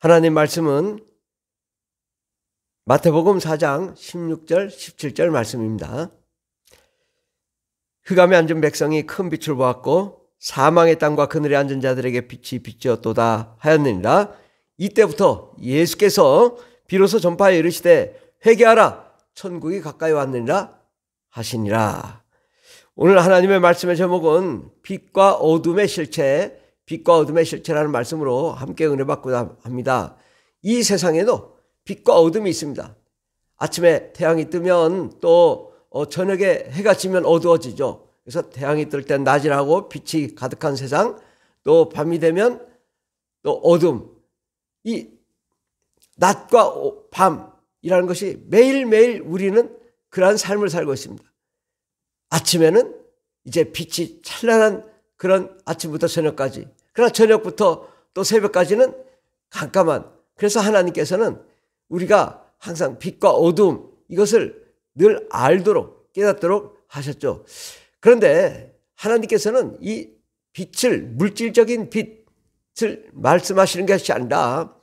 하나님 말씀은 마태복음 4장 16절 17절 말씀입니다. 흑암에 앉은 백성이 큰 빛을 보았고 사망의 땅과 그늘에 앉은 자들에게 빛이 비치었도다 하였느니라. 이때부터 예수께서 비로소 전파에 이르시되 회개하라 천국이 가까이 왔느니라 하시니라. 오늘 하나님의 말씀의 제목은 빛과 어둠의 실체, 빛과 어둠의 실체라는 말씀으로 함께 은혜 받고자 합니다. 이 세상에도 빛과 어둠이 있습니다. 아침에 태양이 뜨면 또 저녁에 해가 지면 어두워지죠. 그래서 태양이 뜰 땐 낮이라고 빛이 가득한 세상, 또 밤이 되면 또 어둠. 이 낮과 밤이라는 것이 매일매일 우리는 그러한 삶을 살고 있습니다. 아침에는 이제 빛이 찬란한 그런 아침부터 저녁까지, 그러나 저녁부터 또 새벽까지는 깜깜한, 그래서 하나님께서는 우리가 항상 빛과 어둠 이것을 늘 알도록 깨닫도록 하셨죠. 그런데 하나님께서는 이 빛을, 물질적인 빛을 말씀하시는 것이 아니라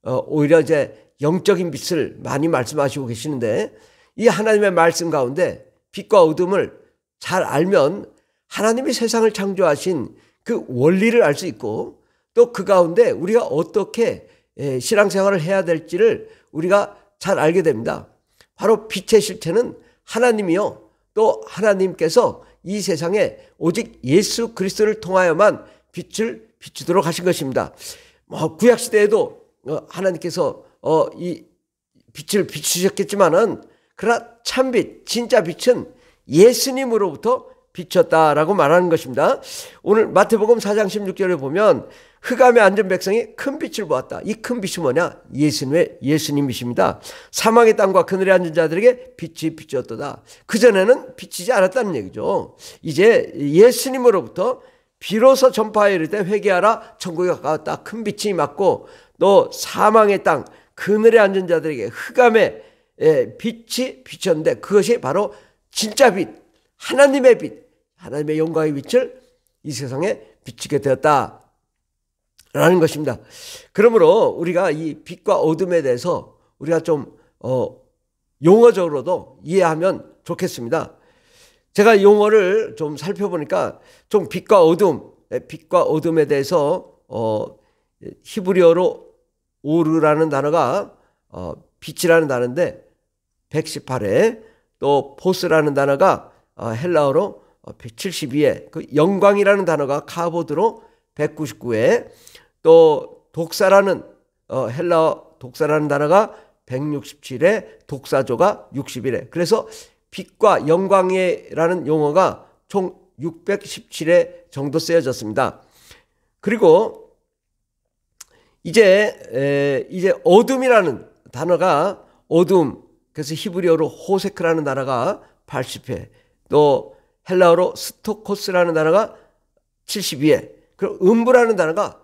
오히려 이제 영적인 빛을 많이 말씀하시고 계시는데, 이 하나님의 말씀 가운데 빛과 어둠을 잘 알면 하나님이 세상을 창조하신 그 원리를 알 수 있고, 또 그 가운데 우리가 어떻게 신앙생활을 해야 될지를 우리가 잘 알게 됩니다. 바로 빛의 실체는 하나님이요, 또 하나님께서 이 세상에 오직 예수 그리스도를 통하여만 빛을 비추도록 하신 것입니다. 구약시대에도 하나님께서 이 빛을 비추셨겠지만은, 그러나 참빛, 진짜 빛은 예수님으로부터 비쳤다라고 말하는 것입니다. 오늘 마태복음 4장 16절에 보면 흑암에 앉은 백성이 큰 빛을 보았다. 이 큰 빛이 뭐냐? 예수님이십니다. 사망의 땅과 그늘에 앉은 자들에게 빛이 비쳤도다. 그전에는 비치지 않았다는 얘기죠. 이제 예수님으로부터 비로소 전파에 이르되 회개하라 천국이 가까웠다. 큰 빛이 임했고, 또 사망의 땅 그늘에 앉은 자들에게 흑암에 빛이 비쳤는데, 그것이 바로 진짜 빛, 하나님의 빛, 하나님의 영광의 빛을 이 세상에 비치게 되었다 라는 것입니다. 그러므로 우리가 이 빛과 어둠에 대해서 우리가 좀 용어적으로도 이해하면 좋겠습니다. 제가 용어를 좀 살펴보니까 좀 빛과 어둠에 대해서 히브리어로 오르라는 단어가 빛이라는 단어인데 118회, 또 포스라는 단어가 헬라어로 172회, 그 영광이라는 단어가 카보드로 199회, 또 독사라는 헬라어 독사라는 단어가 167회, 독사조가 61회. 그래서 빛과 영광이라는 용어가 총 617회 정도 쓰여졌습니다. 그리고 이제 어둠이라는 단어가 어둠, 그래서 히브리어로 호세크라는 단어가 80회, 또 헬라어로 스토코스라는 단어가 72회, 그리고 음부라는 단어가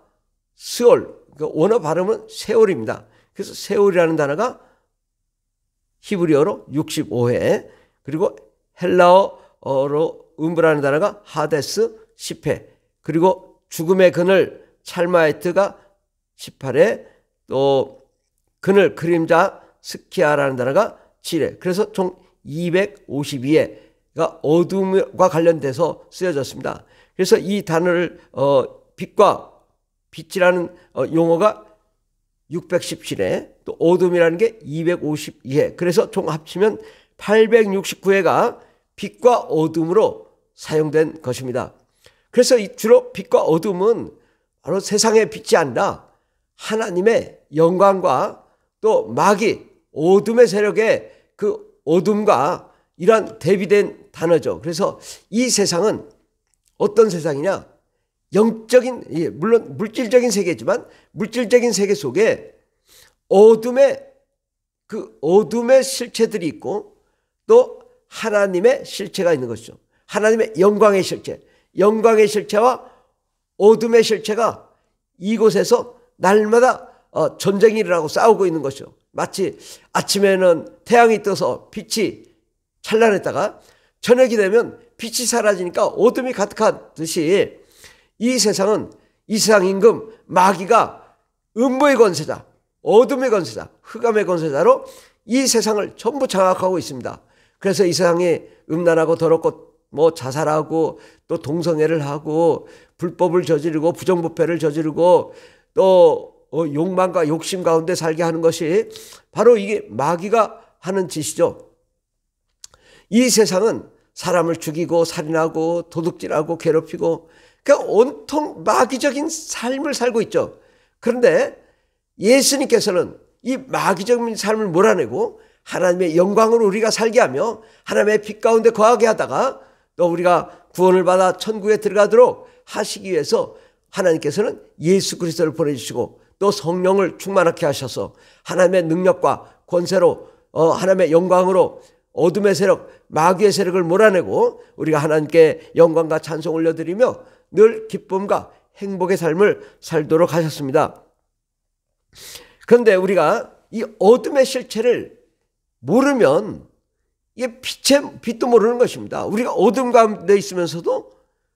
스올, 원어 발음은 세올입니다. 그래서 세올이라는 단어가 히브리어로 65회, 그리고 헬라어로 음부라는 단어가 하데스 10회, 그리고 죽음의 그늘 찰마에트가 18회, 또 그늘 그림자 스키아라는 단어가 7회, 그래서 총 252회가 어둠과 관련돼서 쓰여졌습니다. 그래서 이 단어를 빛과 빛이라는 용어가 617회, 또 어둠이라는 게 252회, 그래서 총 합치면 869회가 빛과 어둠으로 사용된 것입니다. 그래서 주로 빛과 어둠은 바로 세상의 빛이 아니라 하나님의 영광과 또 마귀, 어둠의 세력의 그 어둠과 이러한 대비된 단어죠. 그래서 이 세상은 어떤 세상이냐? 영적인, 물론 물질적인 세계지만 물질적인 세계 속에 어둠의 실체들이 있고, 또 하나님의 실체가 있는 것이죠. 하나님의 영광의 실체, 영광의 실체와 어둠의 실체가 이곳에서 날마다 전쟁이 일어나고 싸우고 있는 것이죠. 마치 아침에는 태양이 떠서 빛이 찬란했다가 저녁이 되면 빛이 사라지니까 어둠이 가득하듯이, 이 세상은, 이 세상 임금 마귀가 음부의 권세자, 어둠의 권세자, 흑암의 권세자로 이 세상을 전부 장악하고 있습니다. 그래서 이 세상이 음란하고 더럽고 자살하고 또 동성애를 하고 불법을 저지르고 부정부패를 저지르고 또 욕망과 욕심 가운데 살게 하는 것이 바로 이게 마귀가 하는 짓이죠. 이 세상은 사람을 죽이고 살인하고 도둑질하고 괴롭히고 그러니까 온통 마귀적인 삶을 살고 있죠. 그런데 예수님께서는 이 마귀적인 삶을 몰아내고 하나님의 영광으로 우리가 살게 하며 하나님의 빛 가운데 거하게 하다가 또 우리가 구원을 받아 천국에 들어가도록 하시기 위해서 하나님께서는 예수 그리스도를 보내주시고 또 성령을 충만하게 하셔서 하나님의 능력과 권세로 하나님의 영광으로 어둠의 세력, 마귀의 세력을 몰아내고 우리가 하나님께 영광과 찬송 올려드리며 늘 기쁨과 행복의 삶을 살도록 하셨습니다. 그런데 우리가 이 어둠의 실체를 모르면 이게 빛도 모르는 것입니다. 우리가 어둠 가운데 있으면서도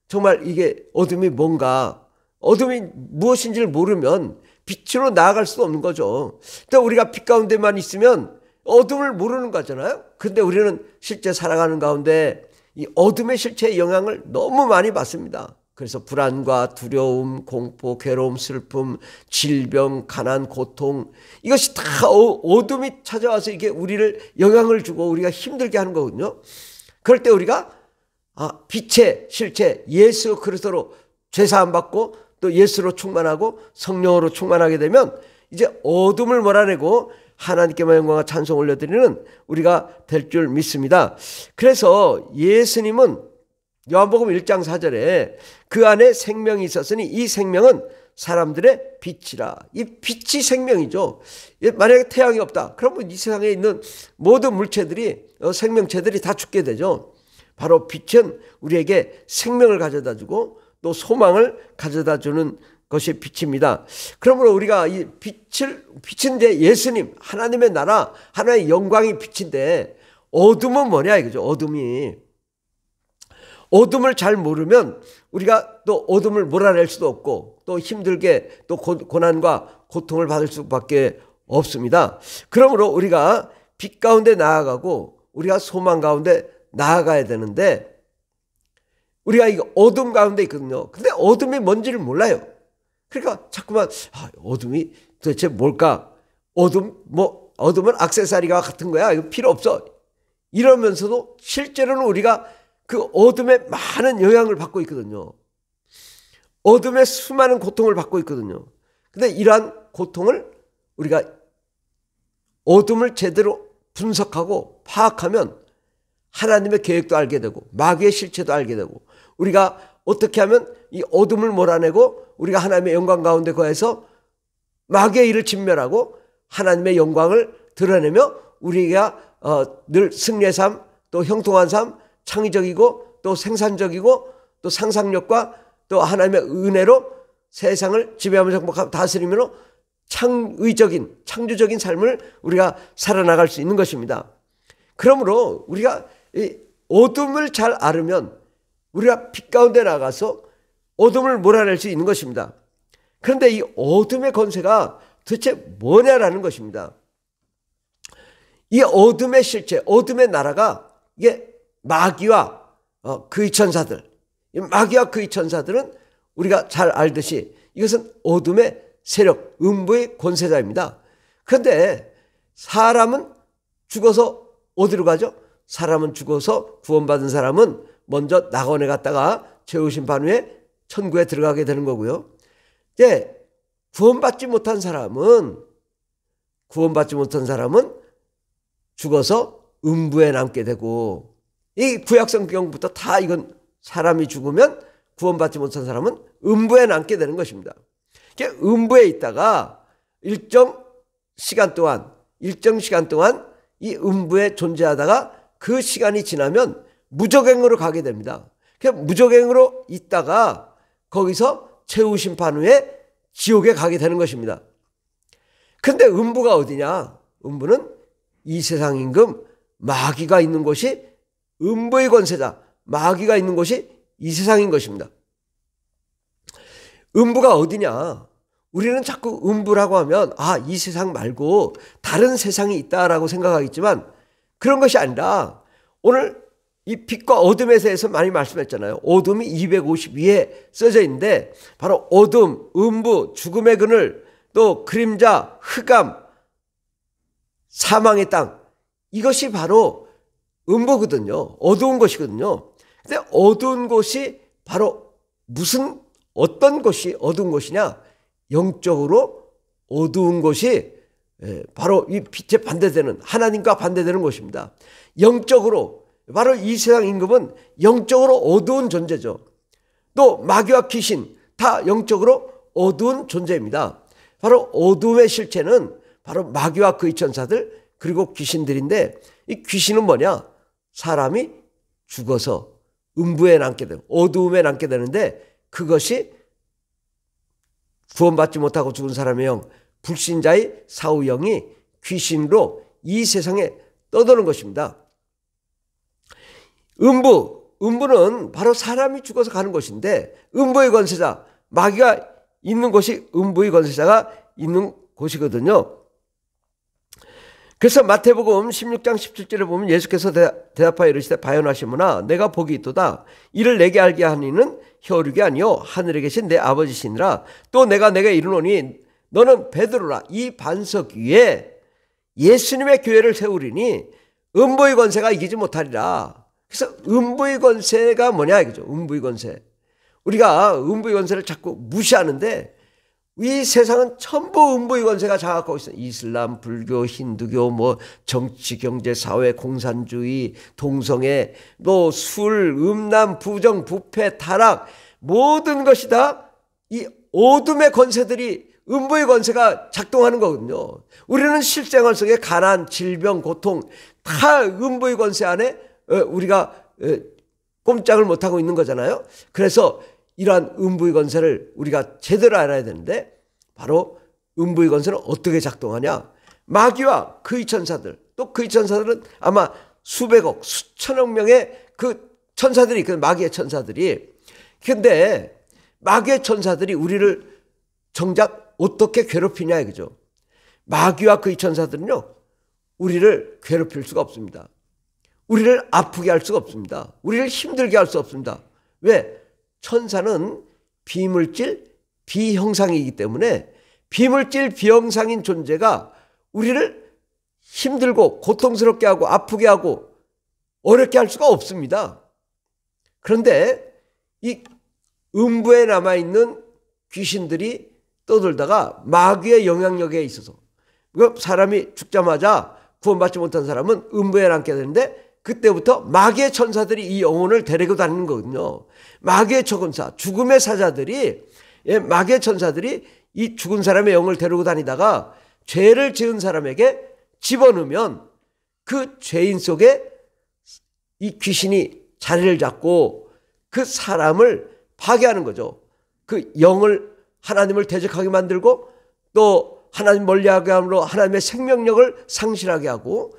정말 이게 어둠이 뭔가, 어둠이 무엇인지를 모르면 빛으로 나아갈 수 없는 거죠. 또 우리가 빛 가운데만 있으면 어둠을 모르는 거잖아요. 근데 우리는 실제 살아가는 가운데 이 어둠의 실체의 영향을 너무 많이 받습니다. 그래서 불안과 두려움, 공포, 괴로움, 슬픔, 질병, 가난, 고통, 이것이 다 어둠이 찾아와서 이게 우리를 영향을 주고 우리가 힘들게 하는 거거든요. 그럴 때 우리가 빛의 실체 예수 그리스도로 죄사함 받고 또 예수로 충만하고 성령으로 충만하게 되면 이제 어둠을 몰아내고 하나님께만 영광과 찬송 올려드리는 우리가 될 줄 믿습니다. 그래서 예수님은 요한복음 1장 4절에 그 안에 생명이 있었으니 이 생명은 사람들의 빛이라. 이 빛이 생명이죠. 만약에 태양이 없다 그러면 이 세상에 있는 모든 물체들이 생명체들이 다 죽게 되죠. 바로 빛은 우리에게 생명을 가져다 주고 또 소망을 가져다 주는 것이 빛입니다. 그러므로 우리가 이 빛은 이제 예수님, 하나님의 나라, 하나님의 영광이 빛인데 어둠은 뭐냐 이거죠. 어둠을 잘 모르면 우리가 또 어둠을 몰아낼 수도 없고 또 힘들게 또 고난과 고통을 받을 수밖에 없습니다. 그러므로 우리가 빛 가운데 나아가고 우리가 소망 가운데 나아가야 되는데 우리가 이 어둠 가운데 있거든요. 근데 어둠이 뭔지를 몰라요. 그러니까 자꾸만 어둠이 도대체 뭘까? 어둠은 액세서리가 같은 거야. 이거 필요 없어. 이러면서도 실제로는 우리가 그 어둠에 많은 영향을 받고 있거든요. 어둠에 수많은 고통을 받고 있거든요. 근데 이러한 고통을 우리가 어둠을 제대로 분석하고 파악하면 하나님의 계획도 알게 되고 마귀의 실체도 알게 되고 우리가 어떻게 하면 이 어둠을 몰아내고 우리가 하나님의 영광 가운데 거해서 마귀의 일을 진멸하고 하나님의 영광을 드러내며 우리가 늘 승리의 삶, 또 형통한 삶, 창의적이고 또 생산적이고 또 상상력과 또 하나님의 은혜로 세상을 지배하면서 행복하고 다스리며 창조적인 삶을 우리가 살아나갈 수 있는 것입니다. 그러므로 우리가 이 어둠을 잘 알으면 우리가 빛 가운데 나가서 어둠을 몰아낼 수 있는 것입니다. 그런데 이 어둠의 권세가 도대체 뭐냐라는 것입니다. 이 어둠의 실체, 어둠의 나라가 이게 마귀와 그의 천사들, 마귀와 그의 천사들은 우리가 잘 알듯이 이것은 어둠의 세력, 음부의 권세자입니다. 그런데 사람은 죽어서 어디로 가죠? 사람은 죽어서 구원받은 사람은 먼저 낙원에 갔다가 죄의심판 후에 천국에 들어가게 되는 거고요. 이제 구원받지 못한 사람은 죽어서 음부에 남게 되고, 이 구약성경부터 다 이건 사람이 죽으면 구원받지 못한 사람은 음부에 남게 되는 것입니다. 음부에 있다가 일정 시간 동안 이 음부에 존재하다가 그 시간이 지나면 무적행으로 가게 됩니다. 무적행으로 있다가 거기서 최후 심판 후에 지옥에 가게 되는 것입니다. 근데 음부가 어디냐? 음부는 이 세상 임금 마귀가 있는 곳이 음부의 권세자, 마귀가 있는 곳이 이 세상인 것입니다. 음부가 어디냐? 우리는 자꾸 음부라고 하면 이 세상 말고 다른 세상이 있다라고 생각하겠지만 그런 것이 아니라 오늘 이 빛과 어둠에 대해서 많이 말씀했잖아요. 어둠이 252에 써져 있는데 바로 어둠, 음부, 죽음의 그늘, 또 그림자, 흑암, 사망의 땅, 이것이 바로 음부거든요. 어두운 것이거든요. 근데 어두운 곳이 바로 어떤 것이 어두운 것이냐? 영적으로 어두운 것이 바로 이 빛에 반대되는, 하나님과 반대되는 것입니다. 영적으로 바로 이 세상 임금은 영적으로 어두운 존재죠. 또 마귀와 귀신 다 영적으로 어두운 존재입니다. 바로 어둠의 실체는 바로 마귀와 그의 천사들 그리고 귀신들인데, 이 귀신은 뭐냐? 사람이 죽어서 음부에 남게 되고 어두움에 남게 되는데, 그것이 구원받지 못하고 죽은 사람의 영, 불신자의 사후영이 귀신으로 이 세상에 떠도는 것입니다. 음부는 바로 사람이 죽어서 가는 곳인데, 음부의 권세자, 마귀가 있는 곳이 음부의 권세자가 있는 곳이거든요. 그래서 마태복음 16장 17절에 보면 예수께서 대답하여 이르시되 바요나 시몬아 내가 복이 있도다. 이를 내게 알게 하니는 혈육이 아니요 하늘에 계신 내 아버지시니라. 또 내가 내게 이르노니 너는 베드로라. 이 반석 위에 예수님의 교회를 세우리니 음부의 권세가 이기지 못하리라. 그래서 음부의 권세가 뭐냐 이거죠. 음부의 권세. 우리가 음부의 권세를 자꾸 무시하는데 이 세상은 전부 음부의 권세가 장악하고 있어요. 이슬람, 불교, 힌두교, 정치, 경제, 사회, 공산주의, 동성애, 술, 음란, 부정, 부패, 타락, 모든 것이 다 이 어둠의 권세들이 음부의 권세가 작동하는 거거든요. 우리는 실생활 속에 가난, 질병, 고통 다 음부의 권세 안에 우리가 꼼짝을 못하고 있는 거잖아요. 그래서 이러한 음부의 권세를 우리가 제대로 알아야 되는데, 바로 음부의 권세는 어떻게 작동하냐? 마귀와 그의 천사들, 또 그의 천사들은 아마 수백억, 수천억 명의 그 천사들이, 그 마귀의 천사들이. 근데 마귀의 천사들이 우리를 정작 어떻게 괴롭히냐 이거죠. 마귀와 그의 천사들은요, 우리를 괴롭힐 수가 없습니다. 우리를 아프게 할 수가 없습니다. 우리를 힘들게 할 수 없습니다. 왜? 천사는 비물질, 비형상이기 때문에 비물질, 비형상인 존재가 우리를 힘들고 고통스럽게 하고 아프게 하고 어렵게 할 수가 없습니다. 그런데 이 음부에 남아있는 귀신들이 떠돌다가 마귀의 영향력에 있어서 사람이 죽자마자 구원받지 못한 사람은 음부에 남게 되는데, 그때부터 마귀의 천사들이 이 영혼을 데리고 다니는 거거든요. 마귀의 천사, 죽음의 사자들이, 마귀의 천사들이 이 죽은 사람의 영을 데리고 다니다가 죄를 지은 사람에게 집어넣으면 그 죄인 속에 이 귀신이 자리를 잡고 그 사람을 파괴하는 거죠. 그 영을, 하나님을 대적하게 만들고, 또 하나님 멀리하게 함으로 하나님의 생명력을 상실하게 하고,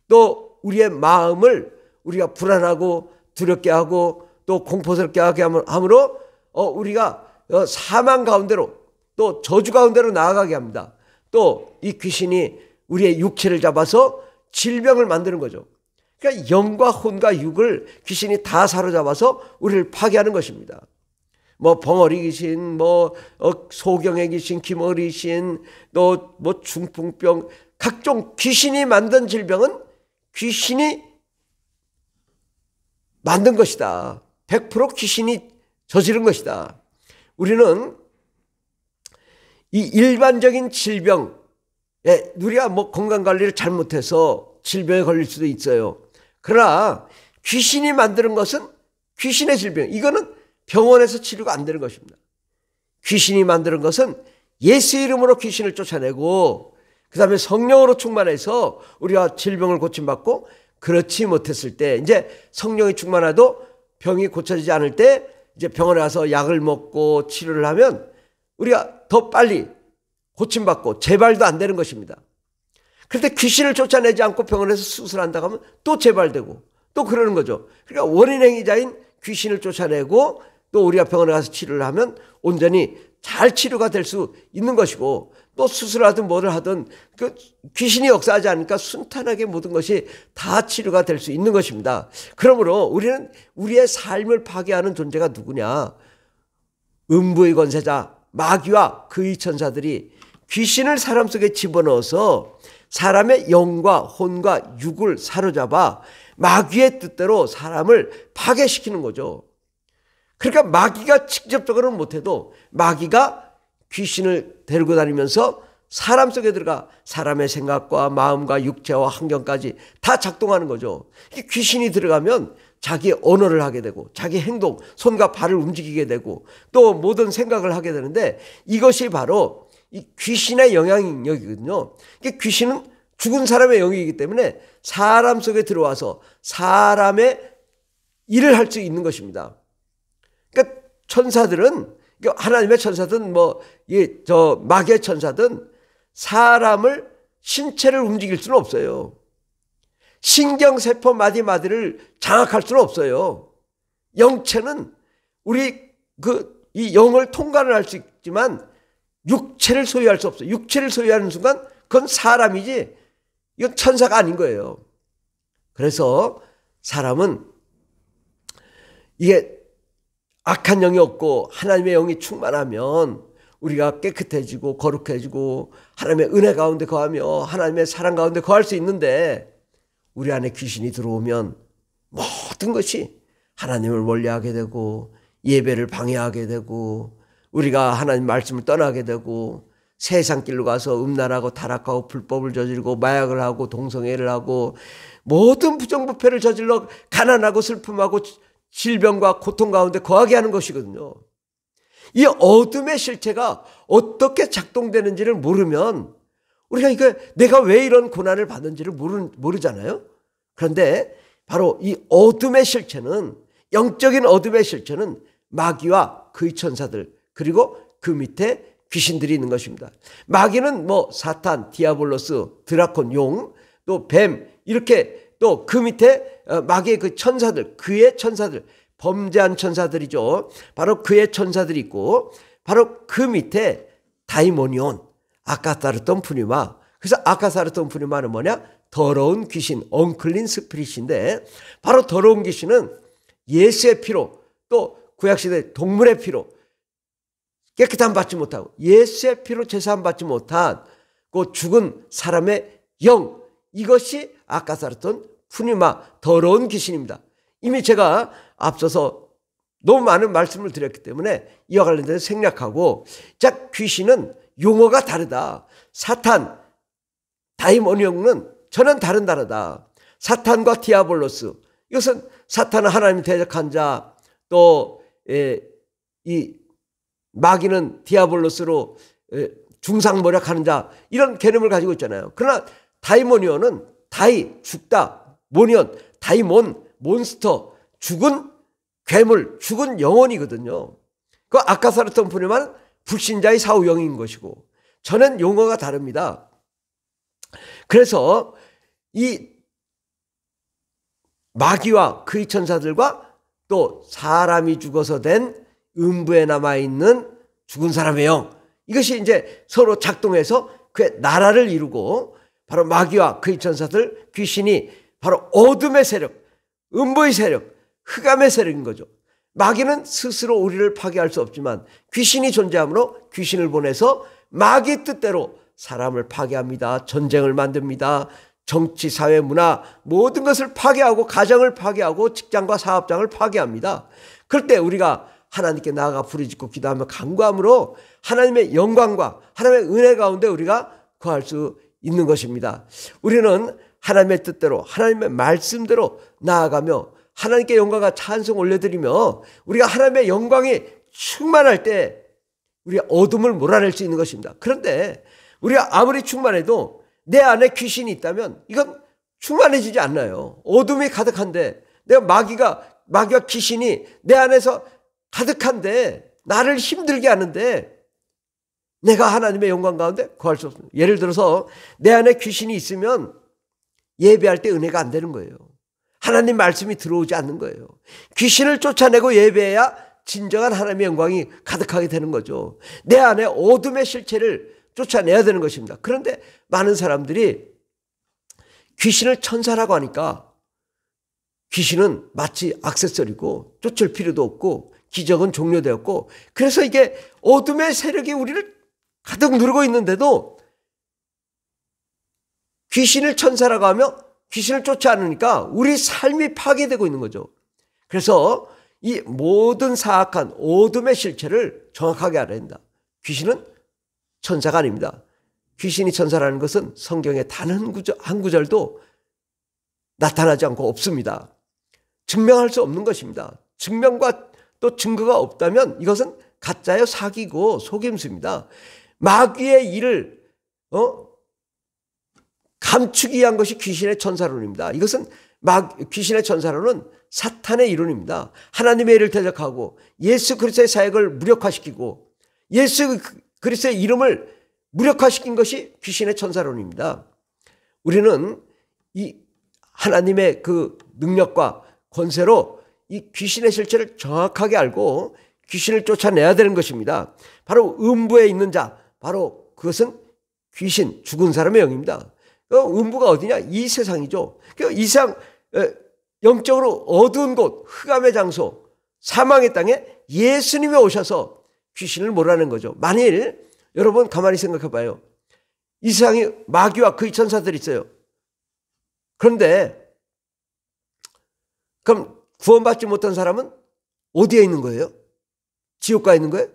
또 우리의 마음을 우리가 불안하고 두렵게 하고 또 공포스럽게 하게 함으로 우리가 사망 가운데로, 또 저주 가운데로 나아가게 합니다. 또 이 귀신이 우리의 육체를 잡아서 질병을 만드는 거죠. 그러니까 영과 혼과 육을 귀신이 다 사로잡아서 우리를 파괴하는 것입니다. 벙어리 귀신, 소경의 귀신, 기머리 귀신, 또 중풍병, 각종 귀신이 만든 질병은 귀신이 만든 것이다. 100% 귀신이 저지른 것이다. 우리는 이 일반적인 질병에 우리가 건강관리를 잘못해서 질병에 걸릴 수도 있어요. 그러나 귀신이 만드는 것은 귀신의 질병, 이거는 병원에서 치료가 안 되는 것입니다. 귀신이 만드는 것은 예수 이름으로 귀신을 쫓아내고, 그 다음에 성령으로 충만해서 우리가 질병을 고침받고, 그렇지 못했을 때, 이제 성령이 충만해도 병이 고쳐지지 않을 때 이제 병원에 가서 약을 먹고 치료를 하면 우리가 더 빨리 고침받고 재발도 안 되는 것입니다. 그런데 귀신을 쫓아내지 않고 병원에서 수술한다고 하면 또 재발되고 또 그러는 거죠. 그러니까 원인 행위자인 귀신을 쫓아내고 또 우리가 병원에 가서 치료를 하면 온전히 잘 치료가 될 수 있는 것이고, 또 수술하든 뭐를 하든 그 귀신이 역사하지 않으니까 순탄하게 모든 것이 다 치료가 될 수 있는 것입니다. 그러므로 우리는 우리의 삶을 파괴하는 존재가 누구냐? 음부의 권세자 마귀와 그의 천사들이 귀신을 사람 속에 집어넣어서 사람의 영과 혼과 육을 사로잡아 마귀의 뜻대로 사람을 파괴시키는 거죠. 그러니까 마귀가 직접적으로는 못해도 마귀가 귀신을 데리고 다니면서 사람 속에 들어가 사람의 생각과 마음과 육체와 환경까지 다 작동하는 거죠. 귀신이 들어가면 자기 언어를 하게 되고 자기 행동, 손과 발을 움직이게 되고 또 모든 생각을 하게 되는데, 이것이 바로 이 귀신의 영향력이거든요. 귀신은 죽은 사람의 영이기 때문에 사람 속에 들어와서 사람의 일을 할 수 있는 것입니다. 그러니까 천사들은, 하나님의 천사든 마귀의 천사든 사람을, 신체를 움직일 수는 없어요. 신경세포 마디마디를 장악할 수는 없어요. 영체는 우리 이 영을 통과를 할 수 있지만 육체를 소유할 수 없어요. 육체를 소유하는 순간 그건 사람이지 이건 천사가 아닌 거예요. 그래서 사람은 이게 악한 영이 없고 하나님의 영이 충만하면 우리가 깨끗해지고 거룩해지고 하나님의 은혜 가운데 거하며 하나님의 사랑 가운데 거할 수 있는데, 우리 안에 귀신이 들어오면 모든 것이 하나님을 멀리하게 되고 예배를 방해하게 되고 우리가 하나님 말씀을 떠나게 되고 세상 길로 가서 음란하고 타락하고 불법을 저지르고 마약을 하고 동성애를 하고 모든 부정부패를 저질러 가난하고 슬픔하고 질병과 고통 가운데 거하게 하는 것이거든요. 이 어둠의 실체가 어떻게 작동되는지를 모르면 우리가 내가 왜 이런 고난을 받는지를 모르잖아요. 그런데 바로 이 어둠의 실체는, 영적인 어둠의 실체는 마귀와 그의 천사들 그리고 그 밑에 귀신들이 있는 것입니다. 마귀는 사탄, 디아볼로스, 드라콘, 용, 또 뱀, 이렇게 또 그 밑에 마귀의 그 천사들, 그의 천사들, 범죄한 천사들이죠. 바로 그의 천사들이 있고, 바로 그 밑에 다이모니온, 아카사르톤 푸니마. 그래서 아카사르톤 푸니마는 뭐냐? 더러운 귀신, 언클린 스피릿인데, 바로 더러운 귀신은 예수의 피로, 또 구약시대 동물의 피로 깨끗함 받지 못하고 예수의 피로 제사함 받지 못한 그 죽은 사람의 영, 이것이 아카사르톤 푸니마, 더러운 귀신입니다. 이미 제가 앞서서 너무 많은 말씀을 드렸기 때문에 이와 관련돼서 생략하고, 자, 귀신은 용어가 다르다. 사탄, 다이모니온은 전혀 다르다. 사탄과 디아볼로스, 이것은 사탄은 하나님 대적한 자, 또 이 마귀는 디아볼로스로 중상모략하는 자, 이런 개념을 가지고 있잖아요. 그러나 다이모니온은 죽다, 모니온, 다이몬, 몬스터, 죽은 괴물, 죽은 영혼이거든요. 그 아카사르톤 푸니마는 불신자의 사후영인 것이고, 저는 용어가 다릅니다. 그래서 이 마귀와 그의 천사들과 또 사람이 죽어서 된 음부에 남아있는 죽은 사람의 영, 이것이 이제 서로 작동해서 그의 나라를 이루고, 바로 마귀와 그의 천사들, 귀신이 바로 어둠의 세력, 음부의 세력, 흑암의 세력인 거죠. 마귀는 스스로 우리를 파괴할 수 없지만 귀신이 존재하므로 귀신을 보내서 마귀 뜻대로 사람을 파괴합니다. 전쟁을 만듭니다. 정치, 사회, 문화 모든 것을 파괴하고 가정을 파괴하고 직장과 사업장을 파괴합니다. 그럴 때 우리가 하나님께 나아가 부르짖고 기도하며 간구함으로 하나님의 영광과 하나님의 은혜 가운데 우리가 거할 수 있는 것입니다. 우리는 하나님의 뜻대로 하나님의 말씀대로 나아가며 하나님께 영광과 찬송 올려드리며 우리가 하나님의 영광이 충만할 때 우리가 어둠을 몰아낼 수 있는 것입니다. 그런데 우리가 아무리 충만해도 내 안에 귀신이 있다면 이건 충만해지지 않나요? 어둠이 가득한데, 내가 마귀와 귀신이 내 안에서 가득한데 나를 힘들게 하는데 내가 하나님의 영광 가운데 거할 수 없습니다. 예를 들어서 내 안에 귀신이 있으면 예배할 때 은혜가 안 되는 거예요. 하나님 말씀이 들어오지 않는 거예요. 귀신을 쫓아내고 예배해야 진정한 하나님의 영광이 가득하게 되는 거죠. 내 안에 어둠의 실체를 쫓아내야 되는 것입니다. 그런데 많은 사람들이 귀신을 천사라고 하니까 귀신은 마치 액세서리고 쫓을 필요도 없고 기적은 종료되었고, 그래서 이게 어둠의 세력이 우리를 가득 누르고 있는데도 귀신을 천사라고 하며 귀신을 쫓지 않으니까 우리 삶이 파괴되고 있는 거죠. 그래서 이 모든 사악한 어둠의 실체를 정확하게 알아야 된다. 귀신은 천사가 아닙니다. 귀신이 천사라는 것은 성경에 단 한 구절도 나타나지 않고 없습니다. 증명할 수 없는 것입니다. 증명과 또 증거가 없다면 이것은 가짜요 사기고 속임수입니다. 마귀의 일을 감추기 위한 것이 귀신의 천사론입니다. 이것은 귀신의 천사론은 사탄의 이론입니다. 하나님의 일을 대적하고 예수 그리스도의 사역을 무력화시키고 예수 그리스도의 이름을 무력화시킨 것이 귀신의 천사론입니다. 우리는 이 하나님의 그 능력과 권세로 이 귀신의 실체를 정확하게 알고 귀신을 쫓아내야 되는 것입니다. 바로 음부에 있는 자, 바로 그것은 귀신, 죽은 사람의 영입니다. 음부가 어디냐? 이 세상이죠. 이 세상 영적으로 어두운 곳, 흑암의 장소, 사망의 땅에 예수님이 오셔서 귀신을 몰아낸 거죠. 만일 여러분 가만히 생각해 봐요. 이 세상에 마귀와 그의 천사들이 있어요. 그런데 그럼 구원받지 못한 사람은 어디에 있는 거예요? 지옥가에 있는 거예요?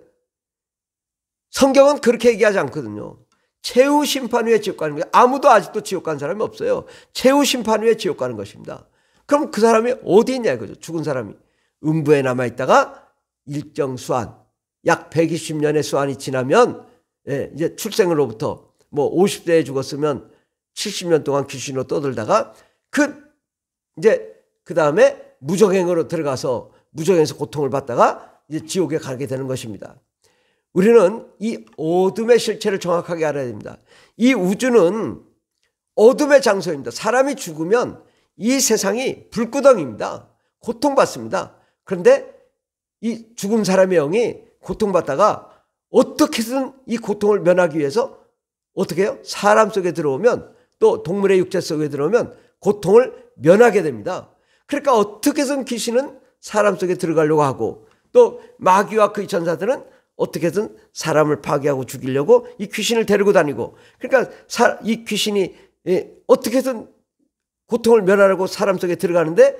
성경은 그렇게 얘기하지 않거든요. 최후 심판 후에 지옥 가는 거예요. 아무도 아직도 지옥 간 사람이 없어요. 최후 심판 후에 지옥 가는 것입니다. 그럼 그 사람이 어디 있냐 이거죠. 죽은 사람이 음부에 남아있다가 일정 수한, 약 120년의 수한이 지나면 이제 출생으로부터 뭐 50세에 죽었으면 70년 동안 귀신으로 떠들다가 그 다음에 무적행으로 들어가서 무적행에서 고통을 받다가 이제 지옥에 가게 되는 것입니다. 우리는 이 어둠의 실체를 정확하게 알아야 됩니다. 이 우주는 어둠의 장소입니다. 사람이 죽으면 이 세상이 불구덩이입니다. 고통받습니다. 그런데 이 죽은 사람의 영이 고통받다가 어떻게든 이 고통을 면하기 위해서 어떻게 해요? 사람 속에 들어오면, 또 동물의 육체 속에 들어오면 고통을 면하게 됩니다. 그러니까 어떻게든 귀신은 사람 속에 들어가려고 하고, 또 마귀와 그의 천사들은 어떻게든 사람을 파괴하고 죽이려고 이 귀신을 데리고 다니고, 그러니까 이 귀신이 어떻게든 고통을 면하려고 사람 속에 들어가는데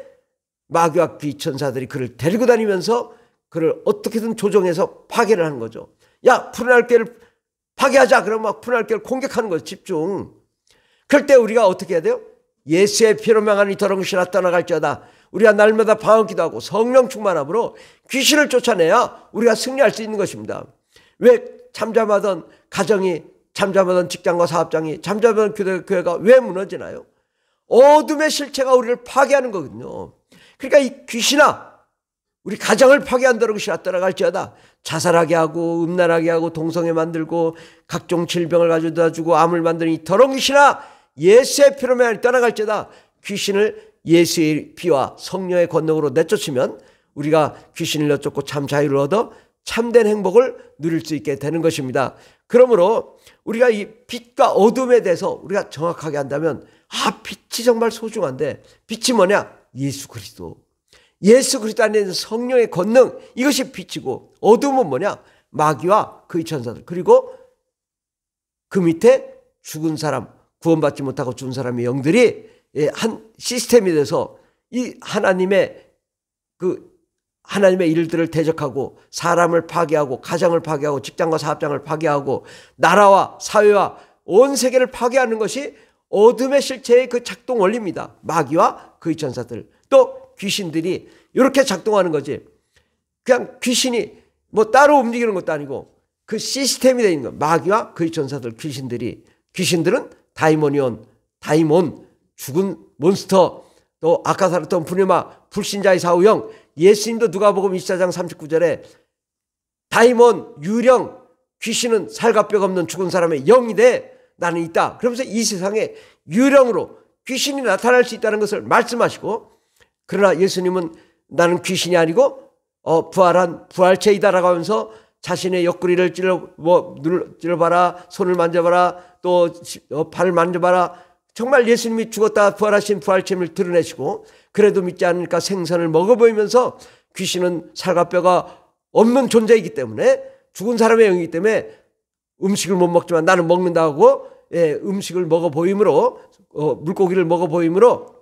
마귀와 그의 천사들이 그를 데리고 다니면서 그를 어떻게든 조종해서 파괴를 하는 거죠. 야, 푸른 알개를 파괴하자. 그러면 막 푸른 알개를 공격하는 거죠. 집중. 그럴 때 우리가 어떻게 해야 돼요? 예수의 피로 명한 이 더러운 귀신아 떠나갈지어다. 우리가 날마다 방언기도 하고 성령 충만함으로 귀신을 쫓아내야 우리가 승리할 수 있는 것입니다. 왜 잠잠하던 가정이, 잠잠하던 직장과 사업장이, 잠잠하던 교회가 왜 무너지나요? 어둠의 실체가 우리를 파괴하는 거거든요. 그러니까 이 귀신아, 우리 가정을 파괴한다는 것이 떠나갈지어다. 자살하게 하고 음란하게 하고 동성애 만들고 각종 질병을 가져다 주고 암을 만드는 이 더러운 귀신아, 예수의 피로 명하니 떠나갈지어다. 귀신을 예수의 피와 성령의 권능으로 내쫓으면 우리가 귀신을 내쫓고 참 자유를 얻어 참된 행복을 누릴 수 있게 되는 것입니다. 그러므로 우리가 이 빛과 어둠에 대해서 우리가 정확하게 한다면, 빛이 정말 소중한데, 빛이 뭐냐? 예수 그리스도. 예수 그리스도 안에 있는 성령의 권능, 이것이 빛이고, 어둠은 뭐냐? 마귀와 그의 천사들, 그리고 그 밑에 죽은 사람, 구원받지 못하고 죽은 사람의 영들이 한 시스템이 돼서 이 하나님의 일들을 대적하고 사람을 파괴하고 가정을 파괴하고 직장과 사업장을 파괴하고 나라와 사회와 온 세계를 파괴하는 것이 어둠의 실체의 그 작동 원리입니다. 마귀와 그의 천사들, 또 귀신들이 이렇게 작동하는 거지. 그냥 귀신이 뭐 따로 움직이는 것도 아니고 그 시스템이 되어 있는 거. 마귀와 그의 천사들, 귀신들은 다이몬, 죽은 몬스터, 또 아까 살았던 분해마, 불신자의 사후형, 예수님도 누가복음 24장 39절에 다이몬, 유령, 귀신은 살과 뼈가 없는 죽은 사람의 영이 돼 나는 있다. 그러면서 이 세상에 유령으로 귀신이 나타날 수 있다는 것을 말씀하시고, 그러나 예수님은 나는 귀신이 아니고 부활한 부활체이다라고 하면서 자신의 옆구리를 찔러봐라, 손을 만져봐라, 또 발을 만져봐라. 정말 예수님이 죽었다 부활하신 부활체임을 드러내시고, 그래도 믿지 않으니까 생선을 먹어 보이면서 귀신은 살과 뼈가 없는 존재이기 때문에, 죽은 사람의 영이기 때문에 음식을 못 먹지만 나는 먹는다고 음식을 먹어 보이므로, 물고기를 먹어 보이므로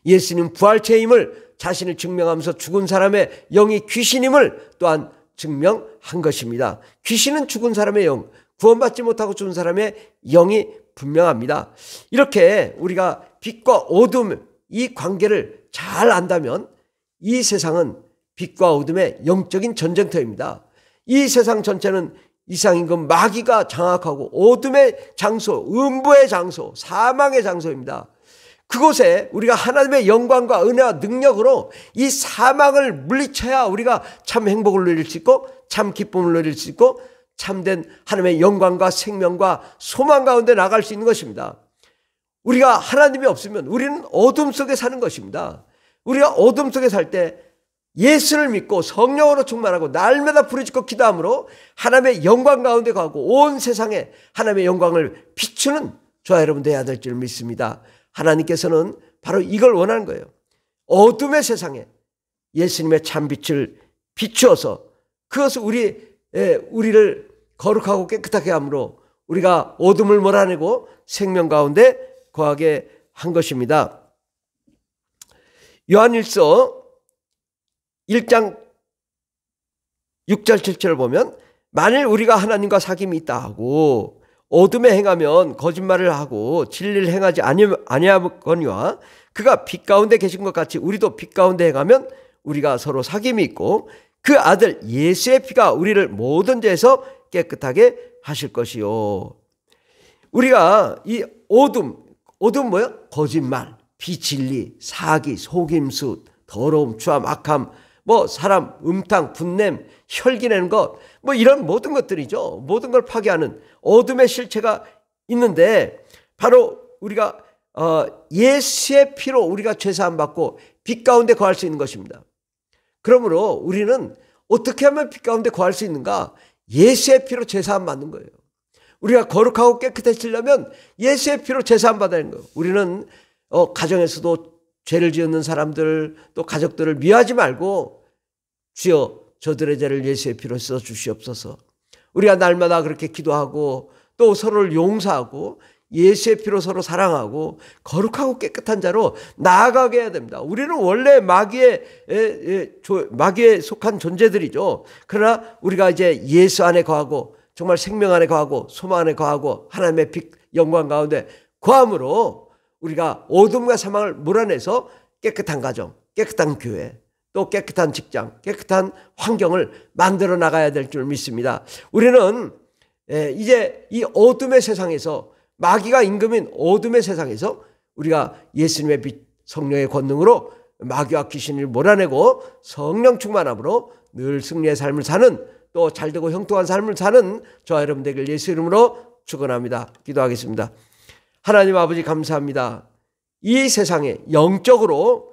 예수님 부활체임을 자신을 증명하면서 죽은 사람의 영이 귀신임을 또한 증명한 것입니다. 귀신은 죽은 사람의 영, 구원받지 못하고 죽은 사람의 영이 분명합니다. 이렇게 우리가 빛과 어둠 이 관계를 잘 안다면 이 세상은 빛과 어둠의 영적인 전쟁터입니다. 이 세상 전체는 이상임금 마귀가 장악하고 어둠의 장소, 음부의 장소, 사망의 장소입니다. 그곳에 우리가 하나님의 영광과 은혜와 능력으로 이 사망을 물리쳐야 우리가 참 행복을 누릴 수 있고 참 기쁨을 누릴 수 있고 참된 하나님의 영광과 생명과 소망 가운데 나갈 수 있는 것입니다. 우리가 하나님이 없으면 우리는 어둠 속에 사는 것입니다. 우리가 어둠 속에 살 때 예수를 믿고 성령으로 충만하고 날마다 부르짖고 기도함으로 하나님의 영광 가운데 가고 온 세상에 하나님의 영광을 비추는 저와 여러분 되어야 될 줄 믿습니다. 하나님께서는 바로 이걸 원하는 거예요. 어둠의 세상에 예수님의 참빛을 비추어서 그것을 우리를 거룩하고 깨끗하게 함으로 우리가 어둠을 몰아내고 생명 가운데 거하게 한 것입니다. 요한일서 1장 6절 7절을 보면, 만일 우리가 하나님과 사귐이 있다 하고 어둠에 행하면 거짓말을 하고 진리를 행하지 아니하거니와 그가 빛 가운데 계신 것 같이 우리도 빛 가운데 행하면 우리가 서로 사귐이 있고 그 아들 예수의 피가 우리를 모든 죄에서 깨끗하게 하실 것이요. 우리가 이 어둠 뭐예요? 거짓말, 비진리, 사기, 속임수, 더러움, 추함, 악함, 사람, 음탕, 분냄, 혈기내는 것, 이런 모든 것들이죠. 모든 걸 파괴하는 어둠의 실체가 있는데, 바로 우리가 예수의 피로 우리가 죄사함 받고 빛 가운데 거할 수 있는 것입니다. 그러므로 우리는 어떻게 하면 빛 가운데 거할 수 있는가? 예수의 피로 죄사함 받는 거예요. 우리가 거룩하고 깨끗해지려면 예수의 피로 죄사함 받아야 하는 거예요. 우리는 가정에서도 죄를 지었는 사람들, 또 가족들을 미워하지 말고, 주여 저들의 죄를 예수의 피로 써 주시옵소서. 우리가 날마다 그렇게 기도하고 또 서로를 용서하고 예수의 피로 서로 사랑하고 거룩하고 깨끗한 자로 나아가게 해야 됩니다. 우리는 원래 마귀에 속한 존재들이죠. 그러나 우리가 이제 예수 안에 거하고 정말 생명 안에 거하고 소망 안에 거하고 하나님의 빛 영광 가운데 거함으로 우리가 어둠과 사망을 몰아내서 깨끗한 가정, 깨끗한 교회, 또 깨끗한 직장, 깨끗한 환경을 만들어 나가야 될 줄 믿습니다. 우리는 이제 이 어둠의 세상에서, 마귀가 임금인 어둠의 세상에서 우리가 예수님의 빛 성령의 권능으로 마귀와 귀신을 몰아내고 성령 충만함으로 늘 승리의 삶을 사는, 또 잘되고 형통한 삶을 사는 저와 여러분 되길 예수 이름으로 축원합니다. 기도하겠습니다. 하나님 아버지 감사합니다. 이 세상에 영적으로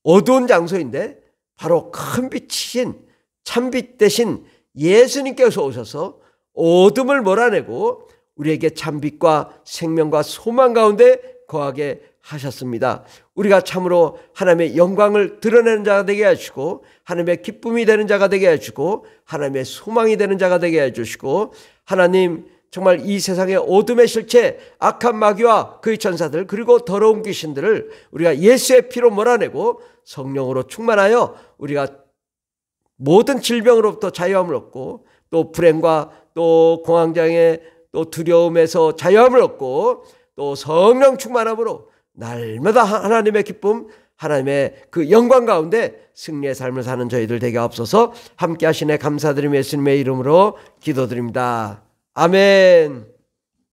어두운 장소인데 바로 큰 빛이신 참빛 대신 예수님께서 오셔서 어둠을 몰아내고 우리에게 참빛과 생명과 소망 가운데 거하게 하셨습니다. 우리가 참으로 하나님의 영광을 드러내는 자가 되게 해주시고 하나님의 기쁨이 되는 자가 되게 해주시고 하나님의 소망이 되는 자가 되게 해주시고, 하나님 정말 이 세상의 어둠의 실체, 악한 마귀와 그의 천사들, 그리고 더러운 귀신들을 우리가 예수의 피로 몰아내고 성령으로 충만하여 우리가 모든 질병으로부터 자유함을 얻고 또 불행과 또 공황장애 또 두려움에서 자유함을 얻고 또 성령 충만함으로 날마다 하나님의 기쁨, 하나님의 그 영광 가운데 승리의 삶을 사는 저희들 되게 하옵소서. 함께 하시네 감사드리며 예수님의 이름으로 기도드립니다. 아멘.